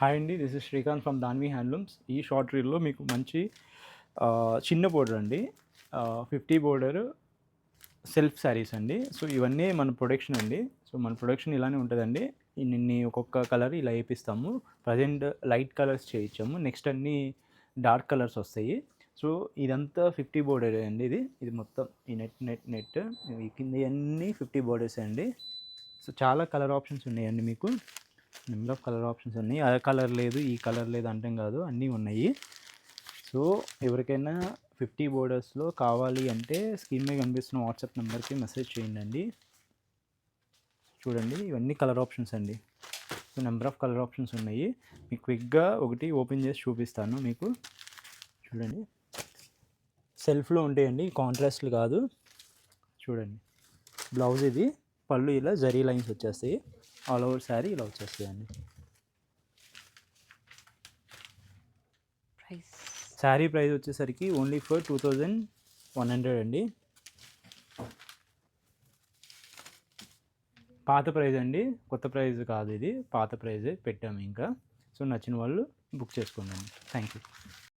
Hi అండి. This is Srikanth from Danvi handlooms. ఈ short రీల్‌లో మీకు మంచి చిన్న బోర్డర్ అండి. 50 బోర్డర్ సెల్ఫ్ శారీస్ అండి. సో, ఇవన్నీ మన ప్రొడక్షన్ అండి. సో, మన ప్రొడక్షన్ ఇలానే ఉంటదండి. ఇన్నిన్ని ఒక్కొక్క కలర్ ఇలా ఏపిస్తాము. ప్రెజెంట్ లైట్ కలర్స్ చేయించాము. నెక్స్ట్ అన్నీ డార్క్ కలర్స్ వస్తాయి. సో, ఇదంతా 50 బోర్డరే అండి ఇది. ఇది మొత్తం ఈ నెట్ ఈ కిందయన్నీ 50 బోర్డర్సే అండి. సో, చాలా కలర్ ఆప్షన్స్ ఉన్నాయండి మీకు. నెంబర్ ఆఫ్ కలర్ ఆప్షన్స్ ఉన్నాయి. ఆ కలర్ లేదు, ఈ కలర్ లేదు అంటాం కాదు, అన్నీ ఉన్నాయి. సో, ఎవరికైనా 50 బోర్డర్స్‌లో కావాలి అంటే స్క్రీన్ మీద కనిపిస్తున్న వాట్సాప్ నెంబర్‌కి మెసేజ్ చేయండి. చూడండి, ఇవన్నీ కలర్ ఆప్షన్స్ అండి. So, number of colour options ఉన్నాయి. మీకు క్విక్‌గా ఒకటి ఓపెన్ చేసి చూపిస్తాను మీకు. చూడండి, సెల్ఫ్‌లో ఉంటాయండి, కాంట్రాస్ట్లు కాదు. చూడండి, బ్లౌజ్ ఇది, పళ్ళు ఇలా జరీ లైన్స్ వచ్చేస్తాయి. ఆల్ ఓవర్ శారీ ఇలా వచ్చేస్తాయండి. శారీ ప్రైస్ వచ్చేసరికి ఓన్లీ ఫర్ 2100 అండి. పాత ప్రైస్ అండి, కొత్త ప్రైస్ కాదు ఇది, పాత ప్రైజే పెట్టాము ఇంకా. సో, నచ్చిన వాళ్ళు బుక్ చేసుకోండి. Thank you.